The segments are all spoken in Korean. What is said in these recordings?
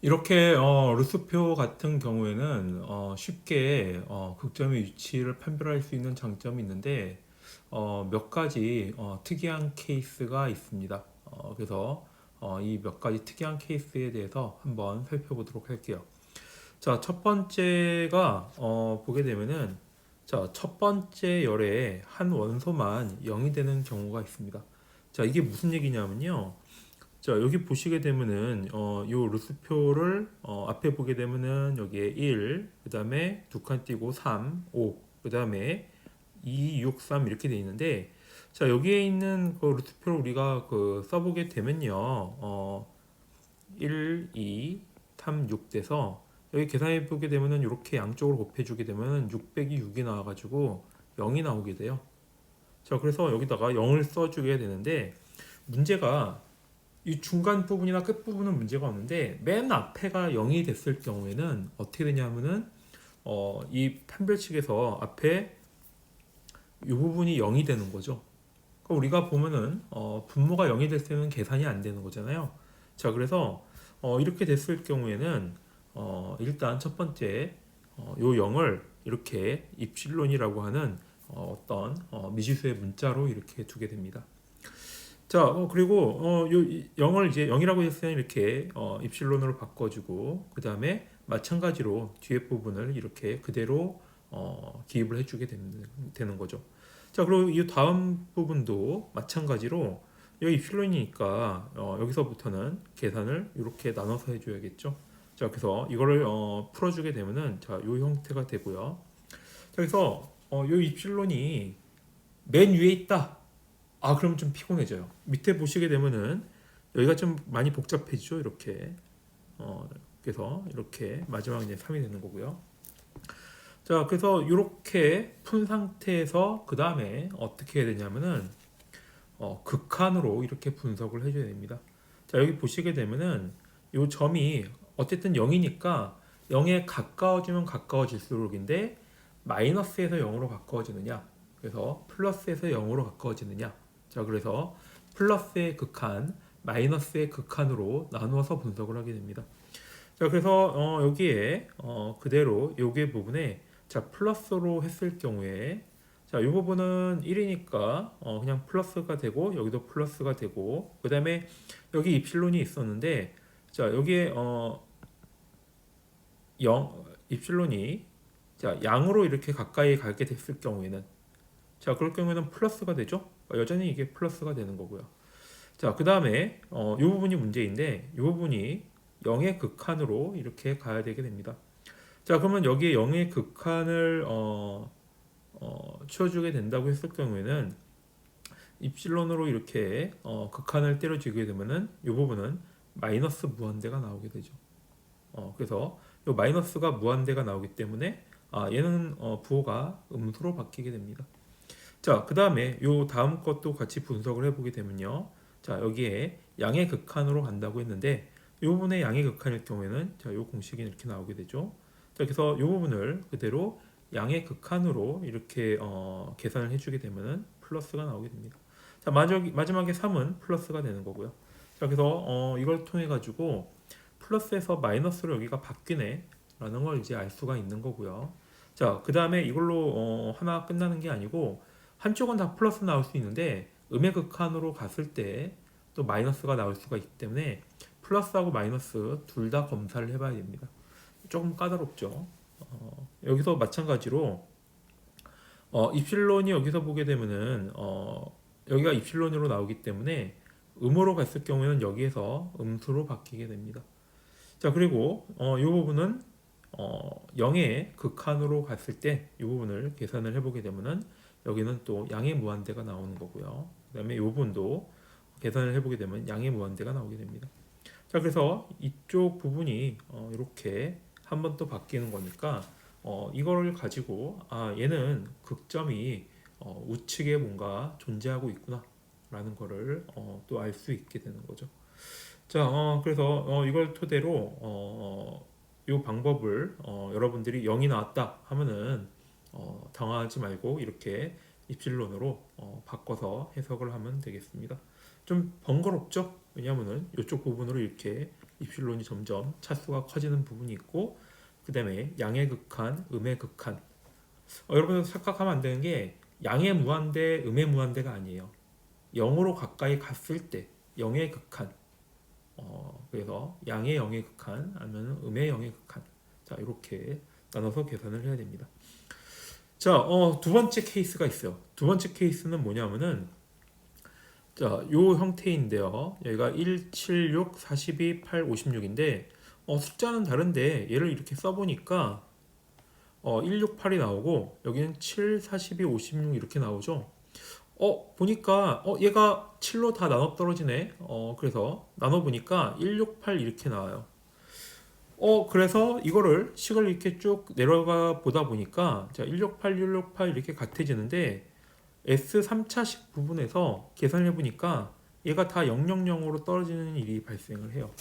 이렇게 루스표 같은 경우에는 쉽게 극점의 위치를 판별할 수 있는 장점이 있는데 몇 가지 특이한 케이스가 있습니다. 그래서 이 몇 가지 특이한 케이스에 대해서 한번 살펴보도록 할게요. 자, 첫 번째가 보게 되면은 자, 첫 번째 열에 한 원소만 0이 되는 경우가 있습니다. 자, 이게 무슨 얘기냐면요. 자, 여기 보시게 되면은 요 루스표를 앞에 보게 되면은 여기에 1, 그다음에 두 칸 띄고 3, 5, 그다음에 2, 6, 3 이렇게 돼 있는데 자, 여기에 있는 그 루스표를 우리가 그 써보게 되면요. 1, 2, 3, 6 돼서 여기 계산해 보게 되면은 이렇게 양쪽으로 곱해 주게 되면은 6 빼기 6이 나와 가지고 0이 나오게 돼요. 자, 그래서 여기다가 0을 써 주게 되는데 문제가 이 중간 부분이나 끝 부분은 문제가 없는데 맨 앞에가 0이 됐을 경우에는 어떻게 되냐면은 이 판별식에서 앞에 이 부분이 0이 되는 거죠. 그러니까 우리가 보면은 분모가 0이 됐을 때는 계산이 안 되는 거잖아요. 자, 그래서 이렇게 됐을 경우에는 일단 첫 번째 요 0을 이렇게 입실론이라고 하는 어떤 미지수의 문자로 이렇게 두게 됩니다. 자, 그리고 요 0을 이제 0이라고 했으면 이렇게 입실론으로 바꿔주고 그 다음에 마찬가지로 뒤에 부분을 이렇게 그대로 기입을 해주게 되는 거죠. 자, 그리고 이 다음 부분도 마찬가지로 여기 입실론이니까 여기서부터는 계산을 이렇게 나눠서 해줘야겠죠. 자, 그래서 이거를 풀어주게 되면은 자, 요 형태가 되고요. 자, 그래서 요 입실론이 맨 위에 있다. 아, 그럼 좀 피곤해져요. 밑에 보시게 되면은 여기가 좀 많이 복잡해지죠. 이렇게. 그래서 이렇게 마지막 이제 3이 되는 거고요. 자, 그래서 이렇게 푼 상태에서 그 다음에 어떻게 해야 되냐면은 극한으로 이렇게 분석을 해줘야 됩니다. 자, 여기 보시게 되면은 이 점이 어쨌든 0이니까 0에 가까워지면 가까워질수록인데 마이너스에서 0으로 가까워지느냐, 그래서 플러스에서 0으로 가까워지느냐. 자, 그래서 플러스의 극한, 마이너스의 극한으로 나누어서 분석을 하게 됩니다. 자, 그래서 여기에 그대로 여기 부분에 자, 플러스로 했을 경우에 자, 이 부분은 1이니까 그냥 플러스가 되고 여기도 플러스가 되고 그다음에 여기 입실론이 있었는데 자, 여기에 0 입실론이 자, 양으로 이렇게 가까이 가게 됐을 경우에는 자, 그럴 경우에는 플러스가 되죠. 여전히 이게 플러스가 되는 거고요. 자, 그다음에 이 부분이 문제인데 이 부분이 0의 극한으로 이렇게 가야 되게 됩니다. 자, 그러면 여기에 0의 극한을 치워주게 된다고 했을 경우에는 입실론으로 이렇게 극한을 때려주게 되면은 이 부분은 마이너스 무한대가 나오게 되죠. 그래서 이 마이너스가 무한대가 나오기 때문에 얘는 부호가 음수로 바뀌게 됩니다. 자, 그 다음에 이 다음 것도 같이 분석을 해보게 되면요. 자, 여기에 양의 극한으로 간다고 했는데 이 부분의 양의 극한일 경우에는 자, 이 공식이 이렇게 나오게 되죠. 자, 그래서 이 부분을 그대로 양의 극한으로 이렇게 계산을 해주게 되면은 플러스가 나오게 됩니다. 자, 마지막에 3은 플러스가 되는 거고요. 자, 그래서 이걸 통해 가지고 플러스에서 마이너스로 여기가 바뀌네 라는 걸 이제 알 수가 있는 거고요. 자, 그 다음에 이걸로 하나 끝나는 게 아니고 한쪽은 다 플러스 나올 수 있는데 음의 극한으로 갔을 때 또 마이너스가 나올 수가 있기 때문에 플러스하고 마이너스 둘 다 검사를 해봐야 됩니다. 조금 까다롭죠. 여기서 마찬가지로 입실론이 여기서 보게 되면은 여기가 입실론으로 나오기 때문에 음으로 갔을 경우에는 여기에서 음수로 바뀌게 됩니다. 자, 그리고 이 부분은 0의 극한으로 갔을 때 이 부분을 계산을 해보게 되면은 여기는 또 양의 무한대가 나오는 거고요. 그 다음에 이 부분도 계산을 해보게 되면 양의 무한대가 나오게 됩니다. 자, 그래서 이쪽 부분이 이렇게 한 번 또 바뀌는 거니까 이거를 가지고 얘는 극점이 우측에 뭔가 존재하고 있구나 라는 거를 또 알 수 있게 되는 거죠. 자, 그래서 이걸 토대로 이 방법을 여러분들이 0이 나왔다 하면은 당황하지 말고 이렇게 입실론으로 바꿔서 해석을 하면 되겠습니다. 좀 번거롭죠? 왜냐하면은 이쪽 부분으로 이렇게 입실론이 점점 차수가 커지는 부분이 있고, 그 다음에 양의 극한, 음의 극한. 여러분 착각하면 안 되는 게 양의 무한대, 음의 무한대가 아니에요. 0으로 가까이 갔을 때 0의 극한. 그래서 양의 0의 극한 아니면 음의 0의 극한. 자, 이렇게 나눠서 계산을 해야 됩니다. 자, 두 번째 케이스가 있어요. 두 번째 케이스는 뭐냐면은, 자, 요 형태인데요. 여기가 1, 7, 6, 42, 8, 56인데, 숫자는 다른데 얘를 이렇게 써보니까 1, 6, 8이 나오고 여기는 7, 42, 56 이렇게 나오죠. 보니까 얘가 7로 다 나눠 떨어지네. 그래서 나눠 보니까 1, 6, 8 이렇게 나와요. 그래서 이거를 식을 이렇게 쭉 내려가 보다 보니까 자, 168, 168 이렇게 같아지는데 S 3차식 부분에서 계산해 보니까 얘가 다 000으로 떨어지는 일이 발생을 해요.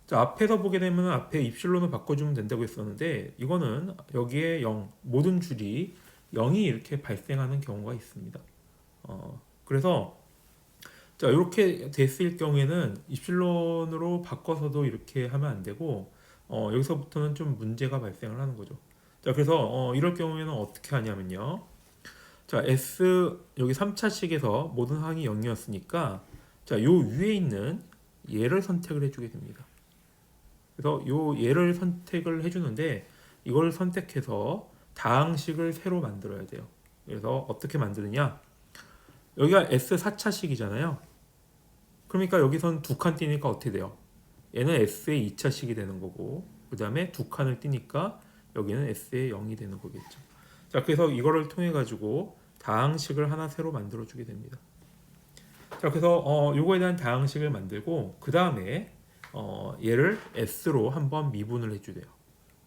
자, 앞에서 보게 되면 앞에 입실론을 바꿔주면 된다고 했었는데 이거는 여기에 0, 모든 줄이 0이 이렇게 발생하는 경우가 있습니다. 그래서 자, 이렇게 됐을 경우에는 입실론으로 바꿔서도 이렇게 하면 안 되고 여기서부터는 좀 문제가 발생을 하는 거죠. 자, 그래서 이럴 경우에는 어떻게 하냐면요. 자, S 여기 3차식에서 모든 항이 0이었으니까 자, 요 위에 있는 얘를 선택을 해주게 됩니다. 그래서 요 얘를 선택을 해주는데 이걸 선택해서 다항식을 새로 만들어야 돼요. 그래서 어떻게 만드느냐? 여기가 S 4차식이잖아요. 그러니까 여기선 두 칸 띄니까 어떻게 돼요? 얘는 S의 2차식이 되는 거고 그 다음에 두 칸을 띄니까 여기는 S의 0이 되는 거겠죠. 자, 그래서 이거를 통해 가지고 다항식을 하나 새로 만들어 주게 됩니다. 자, 그래서 요거에 대한 다항식을 만들고 그 다음에 얘를 S로 한번 미분을 해주래요.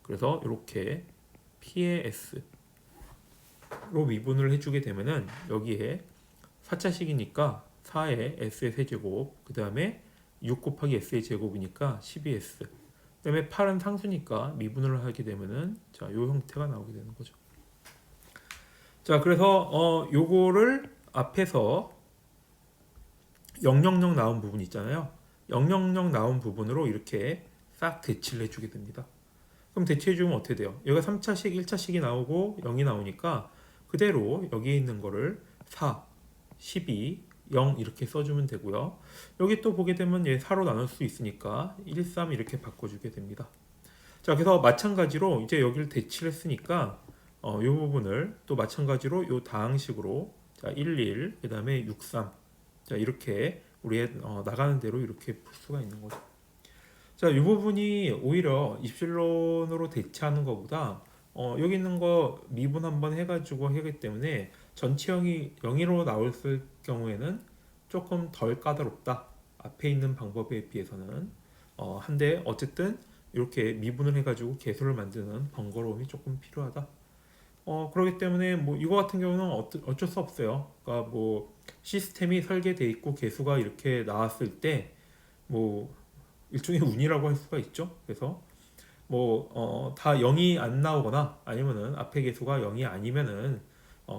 그래서 이렇게 P의 S로 미분을 해주게 되면은 여기에 4차식이니까 4의 S의 세제곱, 그 다음에 6 곱하기 S의 제곱이니까 12S. 그 다음에 8은 상수니까 미분을 하게 되면은 자, 요 형태가 나오게 되는 거죠. 자, 그래서 요거를 앞에서 000 나온 부분 있잖아요. 000 나온 부분으로 이렇게 싹 대치를 해주게 됩니다. 그럼 대치해주면 어떻게 돼요? 여기가 3차식, 1차식이 나오고 0이 나오니까 그대로 여기에 있는 거를 4, 12, 0 이렇게 써주면 되고요. 여기 또 보게 되면 얘 4로 나눌 수 있으니까 1, 3 이렇게 바꿔주게 됩니다. 자, 그래서 마찬가지로 이제 여기를 대치를 했으니까 이 부분을 또 마찬가지로 이 다항식으로 자, 1, 1, 그 다음에 6, 3 자, 이렇게 우리의 나가는 대로 이렇게 풀 수가 있는 거죠. 자, 이 부분이 오히려 입실론으로 대체하는 것보다 여기 있는 거 미분 한번 해가지고 하기 때문에 전체형이 0으로 나올 경우에는 조금 덜 까다롭다. 앞에 있는 방법에 비해서는 한데 어쨌든 이렇게 미분을 해가지고 개수를 만드는 번거로움이 조금 필요하다. 그렇기 때문에 뭐 이거 같은 경우는 어쩔 수 없어요. 그러니까 뭐 시스템이 설계돼 있고 개수가 이렇게 나왔을 때 뭐 일종의 운이라고 할 수가 있죠. 그래서 뭐 다 0이 안 나오거나 아니면은 앞에 개수가 0이 아니면은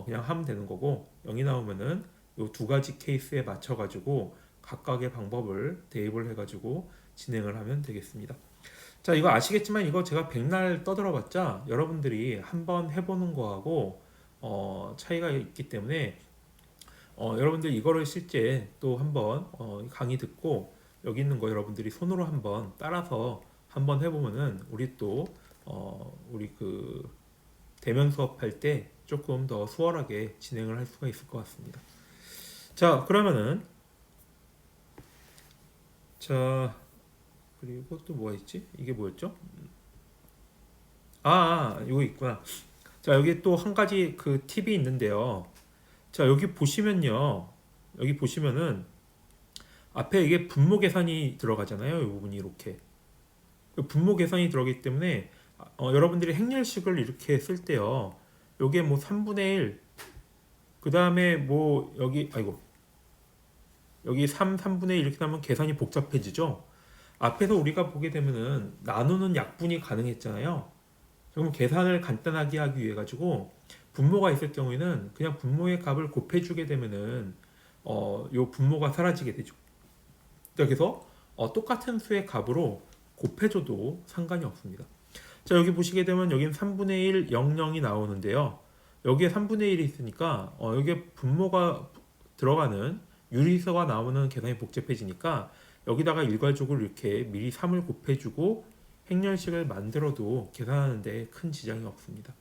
그냥 하면 되는 거고 0이 나오면은 이 두 가지 케이스에 맞춰 가지고 각각의 방법을 대입을 해 가지고 진행을 하면 되겠습니다. 자, 이거 아시겠지만 이거 제가 백날 떠들어봤자 여러분들이 한번 해보는 거하고 차이가 있기 때문에 여러분들 이거를 실제 또 한번 강의 듣고 여기 있는 거 여러분들이 손으로 한번 따라서 한번 해보면은 우리 또 우리 그 대면 수업할 때 조금 더 수월하게 진행을 할 수가 있을 것 같습니다. 자, 그러면은 자, 그리고 또 뭐가 있지? 이게 뭐였죠? 이거 있구나. 자, 여기 또 한 가지 그 팁이 있는데요. 자, 여기 보시면요. 여기 보시면은 앞에 이게 분모 계산이 들어가잖아요. 이 부분이 이렇게. 분모 계산이 들어가기 때문에 여러분들이 행렬식을 이렇게 쓸 때요. 요게 뭐 3분의 1, 그 다음에 뭐 여기 3분의 1 이렇게 나면 계산이 복잡해지죠. 앞에서 우리가 보게 되면은 나누는 약분이 가능했잖아요. 그럼 계산을 간단하게 하기 위해 가지고 분모가 있을 경우에는 그냥 분모의 값을 곱해주게 되면은 요 분모가 사라지게 되죠. 자, 그래서 똑같은 수의 값으로 곱해줘도 상관이 없습니다. 자, 여기 보시게 되면 여긴 3분의 1, 00이 나오는데요. 여기에 3분의 1이 있으니까 여기에 분모가 들어가는 유리수가 나오는 계산이 복잡해지니까 여기다가 일괄적으로 이렇게 미리 3을 곱해주고 행렬식을 만들어도 계산하는데 큰 지장이 없습니다.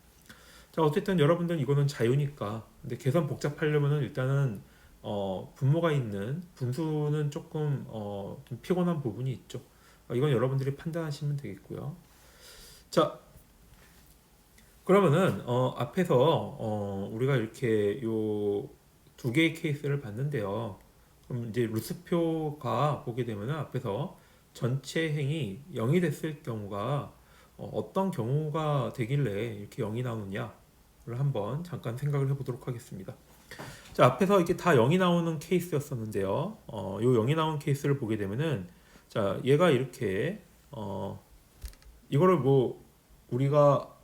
자, 어쨌든 여러분들 이거는 자유니까. 근데 계산 복잡하려면은 일단은 분모가 있는 분수는 조금 좀 피곤한 부분이 있죠. 이건 여러분들이 판단하시면 되겠고요. 자, 그러면은 앞에서 우리가 이렇게 요 두 개의 케이스를 봤는데요. 그럼 이제 루스표가 보게 되면은 앞에서 전체 행이 0이 됐을 경우가 어떤 경우가 되길래 이렇게 0이 나오느냐를 한번 잠깐 생각을 해보도록 하겠습니다. 자, 앞에서 이게 다 0이 나오는 케이스였었는데요. 요 0이 나온 케이스를 보게 되면은 자, 얘가 이렇게 이거를 뭐 우리가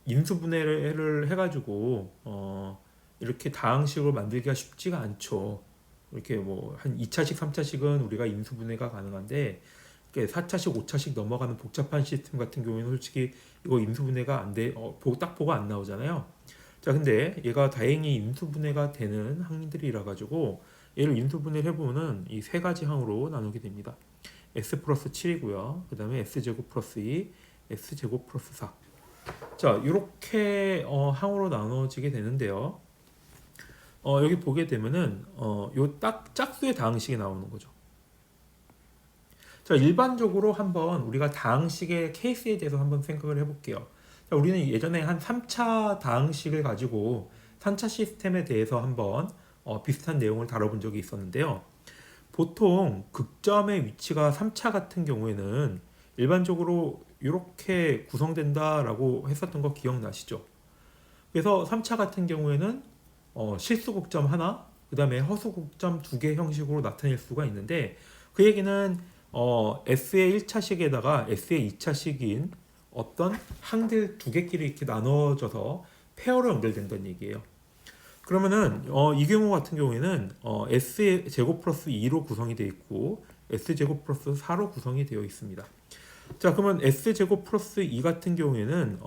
인수분해를 해가지고 이렇게 다항식으로 만들기가 쉽지가 않죠. 이렇게 뭐 한 2차식, 3차식은 우리가 인수분해가 가능한데 4차식, 5차식 넘어가는 복잡한 시스템 같은 경우에는 솔직히 이거 인수분해가 안 돼, 딱 보고 안 나오잖아요. 자, 근데 얘가 다행히 인수분해가 되는 항들이라 가지고 얘를 인수분해를 해보면은 이 세 가지 항으로 나누게 됩니다. s 플러스 7이고요. 그 다음에 s제곱 플러스 2, s제곱 플러스 4. 자, 이렇게 항으로 나눠지게 되는데요. 여기 보게 되면은 요 딱 짝수의 다항식이 나오는 거죠. 자, 일반적으로 한번 우리가 다항식의 케이스에 대해서 한번 생각을 해볼게요. 자, 우리는 예전에 한 3차 다항식을 가지고 3차 시스템에 대해서 한번 비슷한 내용을 다뤄본 적이 있었는데요. 보통 극점의 위치가 3차 같은 경우에는 일반적으로 이렇게 구성된다라고 했었던 거 기억나시죠? 그래서 3차 같은 경우에는 실수 곡점 하나, 그 다음에 허수 곡점 두 개 형식으로 나타낼 수가 있는데 그 얘기는 S의 1차식에다가 S의 2차식인 어떤 항들 두 개끼리 이렇게 나눠져서 페어로 연결된다는 얘기예요. 그러면은 이 경우 같은 경우에는 S의 제곱 플러스 2로 구성이 되어 있고 S 제곱 플러스 4로 구성이 되어 있습니다. 자, 그러면 S 제곱 플러스 2 같은 경우에는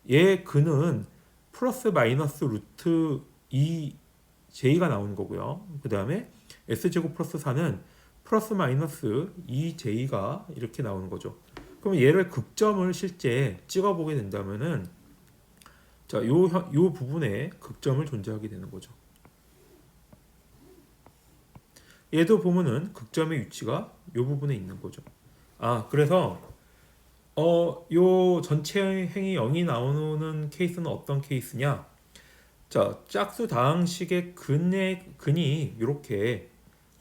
얘 근은 플러스 마이너스 루트 2j가 나오는 거고요. 그 다음에 S 제곱 플러스 4는 플러스 마이너스 2j가 이렇게 나오는 거죠. 그럼 얘를 극점을 실제 찍어보게 된다면은 자, 요 부분에 극점을 존재하게 되는 거죠. 얘도 보면은 극점의 위치가 요 부분에 있는 거죠. 그래서 요 전체 행이 0이 나오는 케이스는 어떤 케이스냐? 자, 짝수 다항식의 근이 이렇게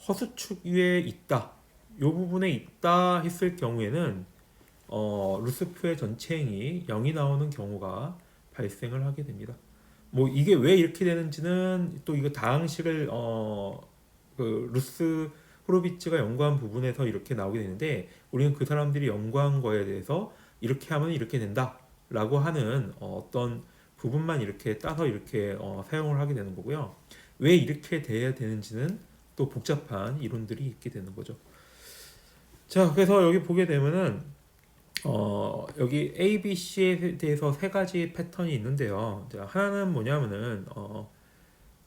허수축 위에 있다. 요 부분에 있다 했을 경우에는 루스프의 전체 행이 0이 나오는 경우가 발생을 하게 됩니다. 뭐 이게 왜 이렇게 되는지는 또 이거 다항식을 그 루스 호로비츠가 연구한 부분에서 이렇게 나오게 되는데 우리는 그 사람들이 연구한 거에 대해서 이렇게 하면 이렇게 된다라고 하는 어떤 부분만 이렇게 따서 이렇게 사용을 하게 되는 거고요. 왜 이렇게 돼야 되는지는 또 복잡한 이론들이 있게 되는 거죠. 자, 그래서 여기 보게 되면은 여기 A, B, C에 대해서 세 가지 패턴이 있는데요. 자, 하나는 뭐냐면은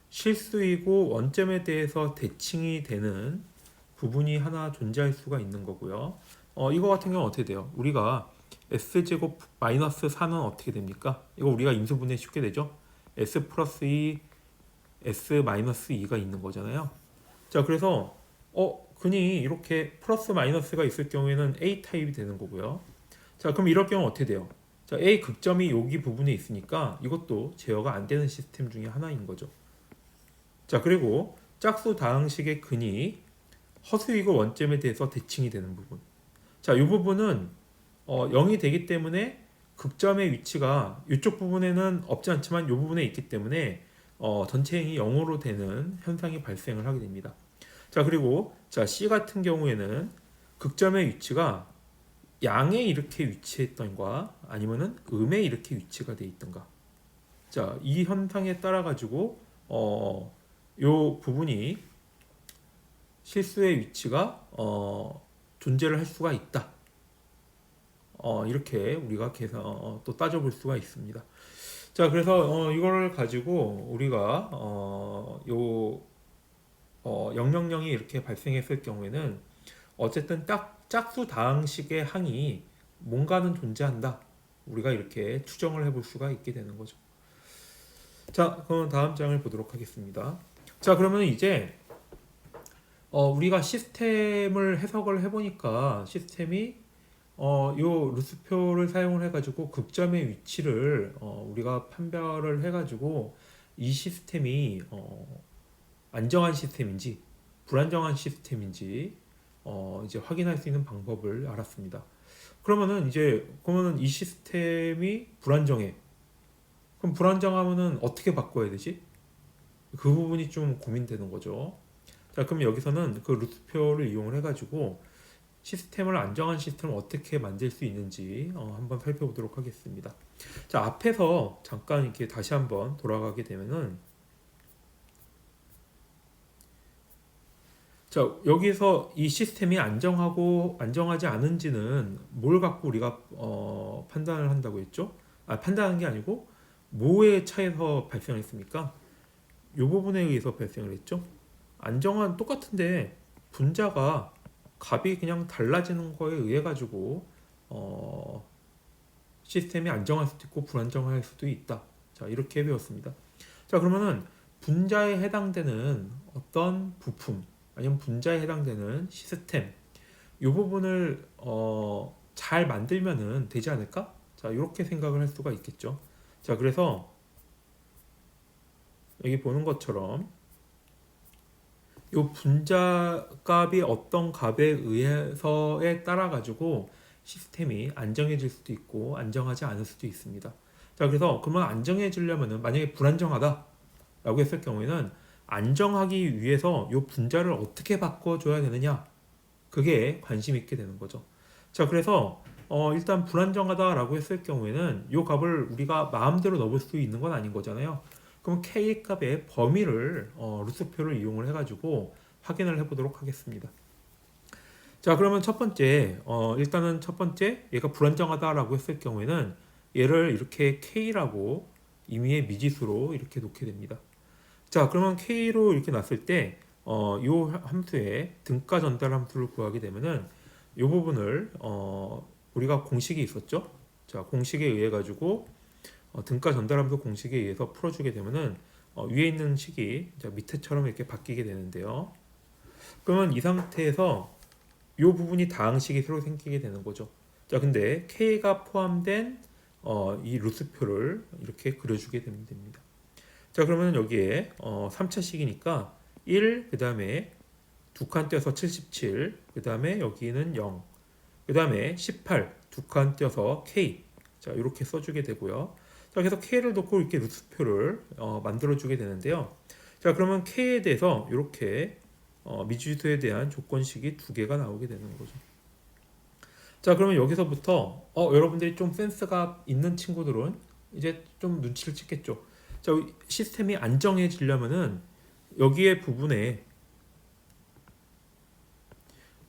실수이고 원점에 대해서 대칭이 되는 부분이 하나 존재할 수가 있는 거고요. 이거 같은 경우는 어떻게 돼요? 우리가 S제곱 마이너스 4는 어떻게 됩니까? 이거 우리가 인수분해 쉽게 되죠? S 플러스 2, S 마이너스 2가 있는 거잖아요. 자, 그래서 근이 이렇게 플러스 마이너스가 있을 경우에는 A 타입이 되는 거고요. 자, 그럼 이럴 경우 어떻게 돼요? 자, A 극점이 여기 부분에 있으니까 이것도 제어가 안 되는 시스템 중에 하나인 거죠. 자, 그리고 짝수 다항식의 근이 허수이고 원점에 대해서 대칭이 되는 부분. 자, 이 부분은 0이 되기 때문에 극점의 위치가 이쪽 부분에는 없지 않지만 이 부분에 있기 때문에 전체 행이 0으로 되는 현상이 발생을 하게 됩니다. 자, 그리고 자, C 같은 경우에는 극점의 위치가 양에 이렇게 위치했던가 아니면은 음에 이렇게 위치가 돼 있던가. 자, 이 현상에 따라 가지고 요 부분이 실수의 위치가 존재를 할 수가 있다. 이렇게 우리가 또 따져볼 수가 있습니다. 자, 그래서 이걸 가지고 우리가 000이 이렇게 발생했을 경우에는 어쨌든 딱 짝수 다항식의 항이 뭔가는 존재한다. 우리가 이렇게 추정을 해볼 수가 있게 되는 거죠. 자, 그럼 다음 장을 보도록 하겠습니다. 자, 그러면 이제 우리가 시스템을 해석을 해보니까 시스템이 요 루스표를 사용을 해가지고 극점의 위치를 우리가 판별을 해가지고 이 시스템이 안정한 시스템인지 불안정한 시스템인지 이제 확인할 수 있는 방법을 알았습니다. 그러면은 이 시스템이 불안정해. 그럼 불안정하면은 어떻게 바꿔야 되지? 그 부분이 좀 고민되는 거죠. 자, 그럼 여기서는 그 루스표를 이용을 해가지고 시스템을 안정한 시스템을 어떻게 만들 수 있는지 한번 살펴보도록 하겠습니다. 자, 앞에서 잠깐 이렇게 다시 한번 돌아가게 되면은 자, 여기서 이 시스템이 안정하고 안정하지 않은지는 뭘 갖고 우리가 판단을 한다고 했죠? 판단하는 게 아니고 뭐의 차에서 발생했습니까? 이 부분에 의해서 발생을 했죠. 안정한 똑같은데 분자가 값이 그냥 달라지는 거에 의해 가지고 시스템이 안정할 수도 있고 불안정할 수도 있다. 자, 이렇게 배웠습니다. 자, 그러면은 분자에 해당되는 어떤 부품 아니면 분자에 해당되는 시스템 이 부분을 잘 만들면은 되지 않을까? 자, 이렇게 생각을 할 수가 있겠죠. 자, 그래서 여기 보는 것처럼 이 분자 값이 어떤 값에 의해서에 따라 가지고 시스템이 안정해질 수도 있고 안정하지 않을 수도 있습니다. 자, 그래서 그러면 안정해지려면은 만약에 불안정하다라고 했을 경우에는 안정하기 위해서 이 분자를 어떻게 바꿔줘야 되느냐, 그게 관심 있게 되는 거죠. 자, 그래서 일단 불안정하다라고 했을 경우에는 이 값을 우리가 마음대로 넣을 수 있는 건 아닌 거잖아요. 그럼 K 값의 범위를 루스표를 이용을 해가지고 확인을 해보도록 하겠습니다. 자, 그러면 일단은 첫 번째 얘가 불안정하다라고 했을 경우에는 얘를 이렇게 K라고 임의의 미지수로 이렇게 놓게 됩니다. 자, 그러면 K로 이렇게 놨을 때 요 함수의 등가 전달 함수를 구하게 되면은 요 부분을 우리가 공식이 있었죠. 자, 공식에 의해 가지고 등가 전달함수 공식에 의해서 풀어주게 되면은 위에 있는 식이 밑에처럼 이렇게 바뀌게 되는데요. 그러면 이 상태에서 이 부분이 다항식이 새로 생기게 되는 거죠. 자, 근데 K가 포함된 이 루스표를 이렇게 그려주게 되면 됩니다. 자, 그러면 여기에 3차식이니까 1, 그 다음에 두 칸 떼서 77, 그 다음에 여기는 0, 그 다음에 18, 두 칸 떼서 K. 자, 이렇게 써주게 되고요. 자, 그래서 K를 놓고 이렇게 루스표를 만들어주게 되는데요. 자, 그러면 K에 대해서 이렇게 미지수에 대한 조건식이 두 개가 나오게 되는 거죠. 자, 그러면 여기서부터 여러분들이 좀 센스가 있는 친구들은 이제 좀 눈치를 채겠죠. 자, 시스템이 안정해지려면은 여기에 부분에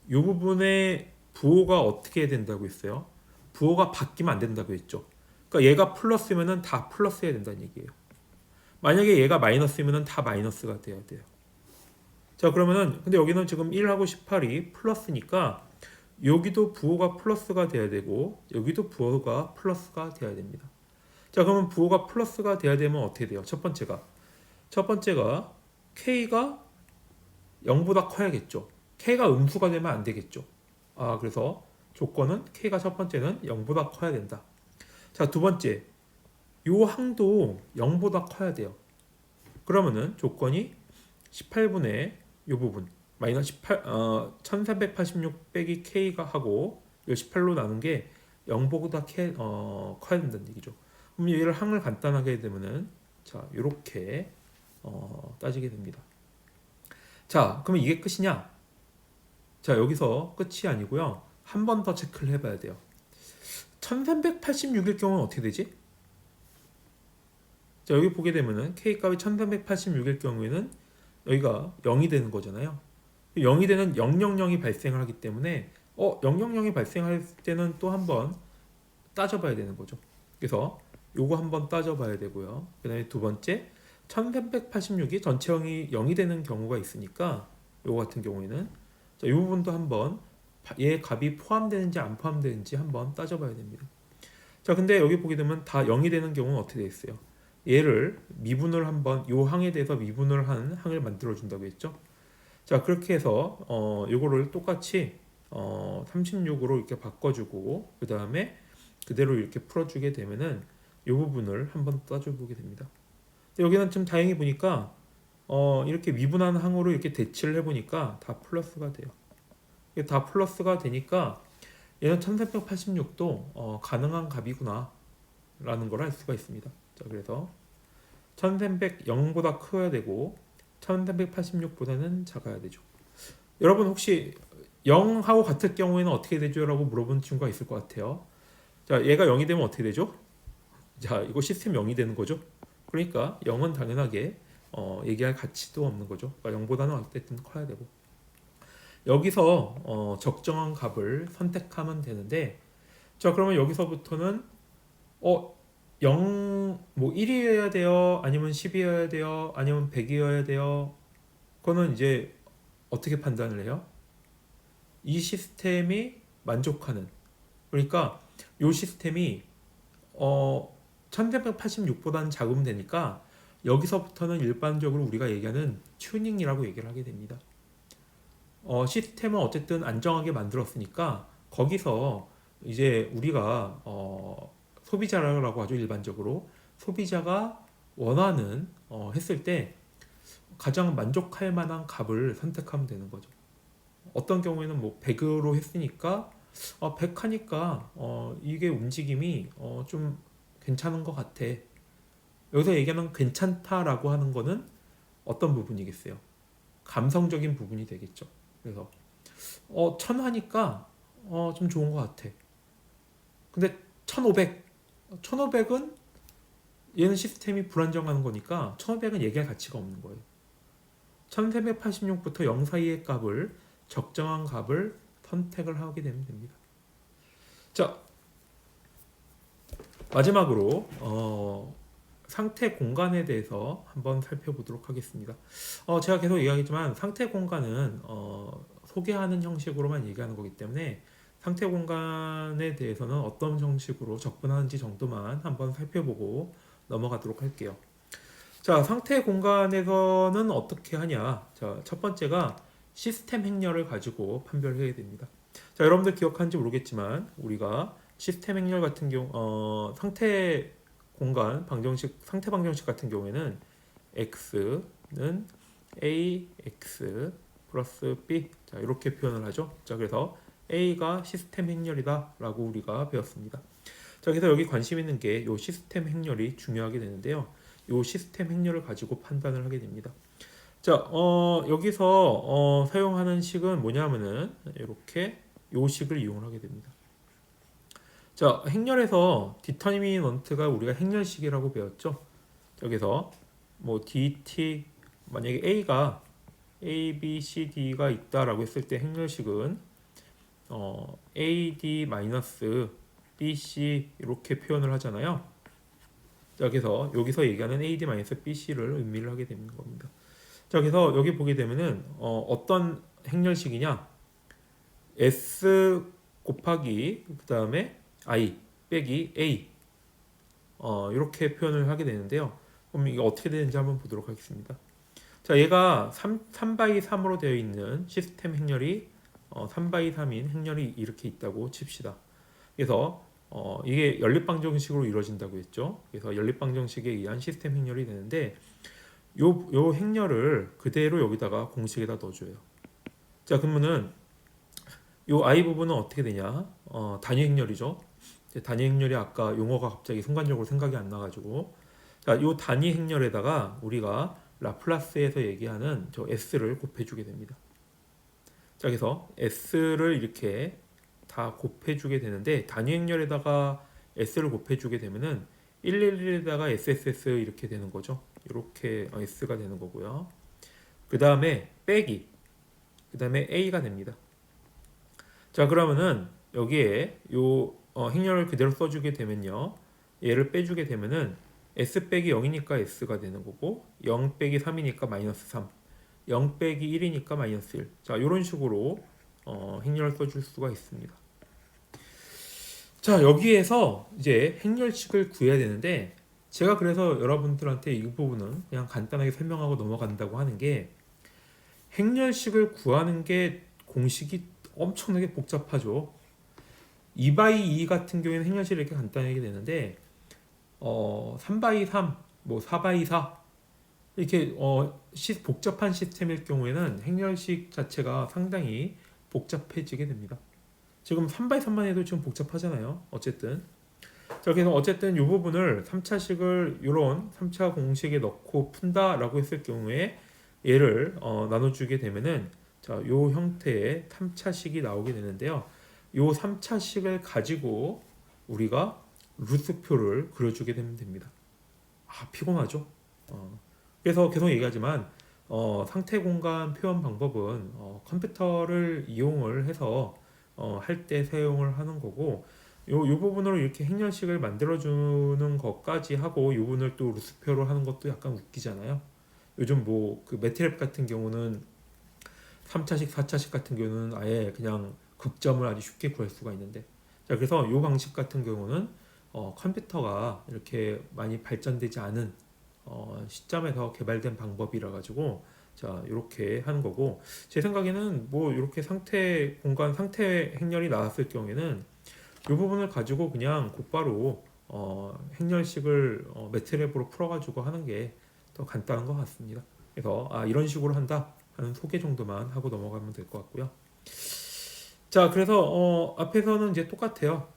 이 부분에 부호가 어떻게 된다고 했어요? 부호가 바뀌면 안 된다고 했죠. 그러니까 얘가 플러스면은 다 플러스해야 된다는 얘기예요. 만약에 얘가 마이너스면은 다 마이너스가 돼야 돼요. 자, 그러면은 근데 여기는 지금 1하고 18이 플러스니까 여기도 부호가 플러스가 돼야 되고 여기도 부호가 플러스가 돼야 됩니다. 자, 그러면 부호가 플러스가 돼야 되면 어떻게 돼요? 첫 번째가 K가 0보다 커야겠죠. K가 음수가 되면 안 되겠죠. 그래서 조건은 K가 첫 번째는 0보다 커야 된다. 자, 두 번째, 요 항도 0보다 커야 돼요. 그러면은 조건이 18분의 요 부분 마이너스 18 1386 빼기 K가 하고 이 18로 나눈 게 0보다 커야 된다는 얘기죠. 그럼 얘를 항을 간단하게 되면은 자, 요렇게 따지게 됩니다. 자, 그러면 이게 끝이냐? 자, 여기서 끝이 아니고요. 한 번 더 체크를 해봐야 돼요. 1386일 경우는 어떻게 되지? 자, 여기 보게 되면은 K값이 1386일 경우에는 여기가 0이 되는 거잖아요. 0이 되는 000이 발생을 하기 때문에 000이 발생할 때는 또 한번 따져봐야 되는 거죠. 그래서 요거 한번 따져봐야 되고요. 그 다음에 두 번째 1386이 전체형이 0이 되는 경우가 있으니까 요거 같은 경우에는 자, 이 부분도 한번 얘 값이 포함되는지 안 포함되는지 한번 따져봐야 됩니다. 자, 근데 여기 보게 되면 다 0이 되는 경우는 어떻게 돼 있어요? 얘를 미분을 한번 요 항에 대해서 미분을 한 항을 만들어 준다고 했죠. 자, 그렇게 해서 요거를 똑같이 36으로 이렇게 바꿔주고 그 다음에 그대로 이렇게 풀어주게 되면은 이 부분을 한번 따져보게 됩니다. 여기는 좀 다행히 보니까 이렇게 미분한 항으로 이렇게 대치를 해보니까 다 플러스가 돼요. 이게 다 플러스가 되니까 얘는 1386도 가능한 값이구나 라는 걸 알 수가 있습니다. 자, 그래서 1300 0보다 커야 되고 1386보다는 작아야 되죠. 여러분 혹시 0하고 같을 경우에는 어떻게 되죠? 라고 물어보는 친구가 있을 것 같아요. 자, 얘가 0이 되면 어떻게 되죠? 자, 이거 시스템 0이 되는 거죠. 그러니까 0은 당연하게 얘기할 가치도 없는 거죠. 그러니까 0보다는 어쨌든 커야 되고 여기서 적정한 값을 선택하면 되는데 자, 그러면 여기서부터는 0, 뭐 1이어야 돼요? 아니면 10이어야 돼요? 아니면 100이어야 돼요? 그거는 이제 어떻게 판단을 해요? 이 시스템이 만족하는 그러니까 이 시스템이 1386보다는 작으면 되니까 여기서부터는 일반적으로 우리가 얘기하는 튜닝이라고 얘기를 하게 됩니다. 시스템은 어쨌든 안정하게 만들었으니까 거기서 이제 우리가 소비자라고 하죠. 일반적으로 소비자가 원하는 했을 때 가장 만족할 만한 값을 선택하면 되는 거죠. 어떤 경우에는 뭐 100으로 했으니까 100 하니까 이게 움직임이 좀 괜찮은 것 같아. 여기서 얘기하는 괜찮다라고 하는 거는 어떤 부분이겠어요? 감성적인 부분이 되겠죠. 그래서 1000 하니까 좀 좋은 것 같아. 근데 1500, 1500은 얘는 시스템이 불안정하는 거니까 1500은 얘기할 가치가 없는 거예요. 1386부터 0 사이의 값을 적정한 값을 선택을 하게 되면 됩니다. 자, 마지막으로 상태 공간에 대해서 한번 살펴보도록 하겠습니다. 제가 계속 얘기하겠지만 상태 공간은 소개하는 형식으로만 얘기하는 거기 때문에 상태 공간에 대해서는 어떤 형식으로 접근하는지 정도만 한번 살펴보고 넘어가도록 할게요. 자, 상태 공간에서는 어떻게 하냐? 자, 첫 번째가 시스템 행렬을 가지고 판별해야 됩니다. 자, 여러분들 기억하는지 모르겠지만 우리가 시스템 행렬 같은 경우 상태 공간 방정식 상태 방정식 같은 경우에는 x는 ax 플러스 b 자, 이렇게 표현을 하죠. 자, 그래서 a가 시스템 행렬이다라고 우리가 배웠습니다. 자, 그래서 여기 관심 있는 게 이 시스템 행렬이 중요하게 되는데요. 이 시스템 행렬을 가지고 판단을 하게 됩니다. 자, 여기서 사용하는 식은 뭐냐면은 이렇게 요 식을 이용을 하게 됩니다. 자, 행렬에서 디터미넌트가 우리가 행렬식이라고 배웠죠. 여기서 뭐 dt 만약에 a가 a, b, c, d가 있다라고 했을 때 행렬식은 a, d 마이너스 b, c 이렇게 표현을 하잖아요. 자, 그래서 여기서 얘기하는 a, d 마이너스 b, c를 의미를 하게 되는 겁니다. 자, 그래서 여기 보게 되면은 어떤 행렬식이냐? s 곱하기 그 다음에 i 빼기 a 이렇게 표현을 하게 되는데요. 그럼 이게 어떻게 되는지 한번 보도록 하겠습니다. 자, 얘가 3by 3으로 되어 있는 시스템 행렬이 3by 3인 행렬이 이렇게 있다고 칩시다. 그래서 이게 연립방정식으로 이루어진다고 했죠. 그래서 연립방정식에 의한 시스템 행렬이 되는데 요 행렬을 그대로 여기다가 공식에다 넣어줘요. 자, 그러면은 요 i 부분은 어떻게 되냐? 단위 행렬이죠. 단위 행렬이 아까 용어가 갑자기 순간적으로 생각이 안 나가지고 자, 요 단위 행렬에다가 우리가 라플라스에서 얘기하는 저 s를 곱해주게 됩니다. 자, 그래서 s를 이렇게 다 곱해주게 되는데 단위 행렬에다가 s를 곱해주게 되면은 111에다가 sss 이렇게 되는 거죠. 이렇게 s가 되는 거고요. 그 다음에 빼기 그 다음에 a가 됩니다. 자, 그러면은 여기에 요 행렬을 그대로 써주게 되면요. 얘를 빼주게 되면은 s 빼기 0이니까 s가 되는 거고 0 빼기 3이니까 마이너스 3, 0 빼기 1이니까 마이너스 1. 자, 이런 식으로 행렬을 써줄 수가 있습니다. 자, 여기에서 이제 행렬식을 구해야 되는데 제가 그래서 여러분들한테 이 부분은 그냥 간단하게 설명하고 넘어간다고 하는 게 행렬식을 구하는 게 공식이 엄청나게 복잡하죠. 2x2 같은 경우에는 행렬식이 이렇게 간단하게 되는데 3x3, 뭐 4x4 이렇게 복잡한 시스템일 경우에는 행렬식 자체가 상당히 복잡해지게 됩니다. 지금 3x3만 해도 지금 복잡하잖아요. 어쨌든 자, 그래서 어쨌든 이 부분을 3차식을 이런 3차 공식에 넣고 푼다라고 했을 경우에 얘를 나눠주게 되면은 자, 요 형태의 3차식이 나오게 되는데요. 요 3차식을 가지고 우리가 루트표를 그려주게 되면 됩니다. 아, 피곤하죠? 그래서 계속 얘기하지만 상태 공간 표현 방법은 컴퓨터를 이용을 해서 할 때 사용을 하는 거고 요 부분으로 이렇게 행렬식을 만들어주는 것까지 하고 요 부분을 또 루트표로 하는 것도 약간 웃기잖아요. 요즘 뭐 그 매트랩 같은 경우는 3차식, 4차식 같은 경우는 아예 그냥 극점을 아주 쉽게 구할 수가 있는데 자, 그래서 요 방식 같은 경우는 컴퓨터가 이렇게 많이 발전되지 않은 시점에서 개발된 방법이라 가지고 자, 이렇게 하는 거고 제 생각에는 뭐 이렇게 상태 공간 상태 행렬이 나왔을 경우에는 이 부분을 가지고 그냥 곧바로 행렬식을 매트랩으로 풀어가지고 하는 게 더 간단한 것 같습니다. 그래서 이런 식으로 한다 하는 소개 정도만 하고 넘어가면 될 것 같고요. 자, 그래서 앞에서는 이제 똑같아요.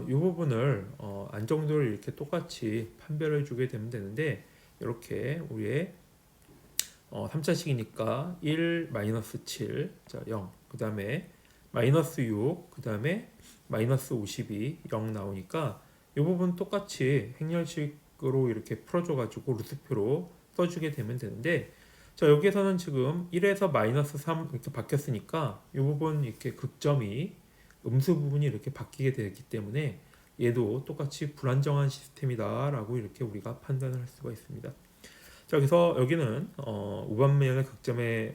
이 부분을 안정도를 이렇게 똑같이 판별해 주게 되면 되는데 이렇게 우리의 3차식이니까 1, 마이너스 7, 자, 0, 그 다음에 마이너스 6, 그 다음에 마이너스 52, 0 나오니까 이 부분 똑같이 행렬식으로 이렇게 풀어줘가지고 루트표로 써주게 되면 되는데 자, 여기에서는 지금 1에서 마이너스 3 이렇게 바뀌었으니까 이 부분 이렇게 극점이 음수 부분이 이렇게 바뀌게 되기 때문에 얘도 똑같이 불안정한 시스템이다라고 이렇게 우리가 판단을 할 수가 있습니다. 자, 그래서 여기는 우반면의 극점에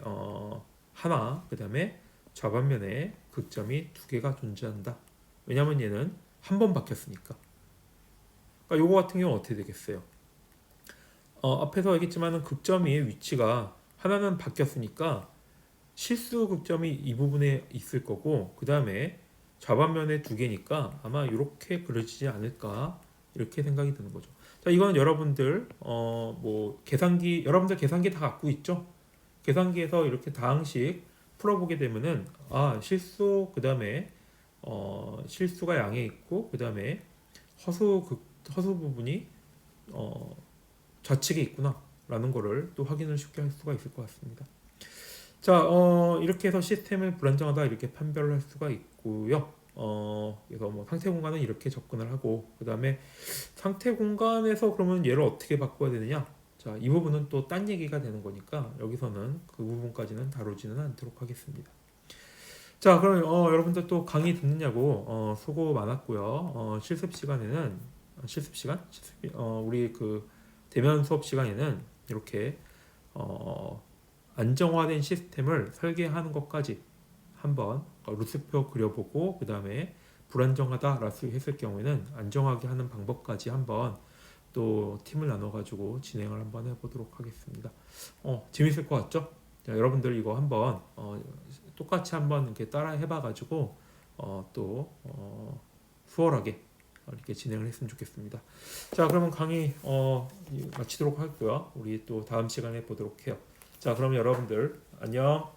하나, 그 다음에 좌반면에 극점이 두 개가 존재한다. 왜냐하면 얘는 한 번 바뀌었으니까. 그러니까 요거 같은 경우는 어떻게 되겠어요? 앞에서 얘기했지만은 극점의 위치가 하나는 바뀌었으니까 실수 극점이 이 부분에 있을 거고 그 다음에 좌반면에 두 개니까 아마 이렇게 그려지지 않을까 이렇게 생각이 드는 거죠. 자, 이거는 여러분들 뭐 계산기 여러분들 계산기 다 갖고 있죠? 계산기에서 이렇게 다항식 풀어보게 되면은 실수 그 다음에 실수가 양에 있고 그 다음에 허수 부분이 좌측에 있구나 라는 거를 또 확인을 쉽게 할 수가 있을 것 같습니다. 자, 이렇게 해서 시스템을 불안정하다 이렇게 판별을 할 수가 있고요. 그래서 뭐 상태 공간은 이렇게 접근을 하고 그 다음에 상태 공간에서 그러면 얘를 어떻게 바꿔야 되느냐? 자, 이 부분은 또 딴 얘기가 되는 거니까 여기서는 그 부분까지는 다루지는 않도록 하겠습니다. 자, 그럼 여러분들 또 강의 듣느냐고 수고 많았고요. 실습 시간에는 우리 그 대면 수업 시간에는 이렇게 안정화된 시스템을 설계하는 것까지 한번 루트표 그려보고 그 다음에 불안정하다라고 했을 경우에는 안정하게 하는 방법까지 한번 또 팀을 나눠가지고 진행을 한번 해보도록 하겠습니다. 재밌을 것 같죠? 자, 여러분들 이거 한번 똑같이 한번 이렇게 따라 해봐가지고 또 수월하게 이렇게 진행을 했으면 좋겠습니다. 자, 그러면 강의 마치도록 하고요. 우리 또 다음 시간에 보도록 해요. 자, 그럼 여러분들 안녕.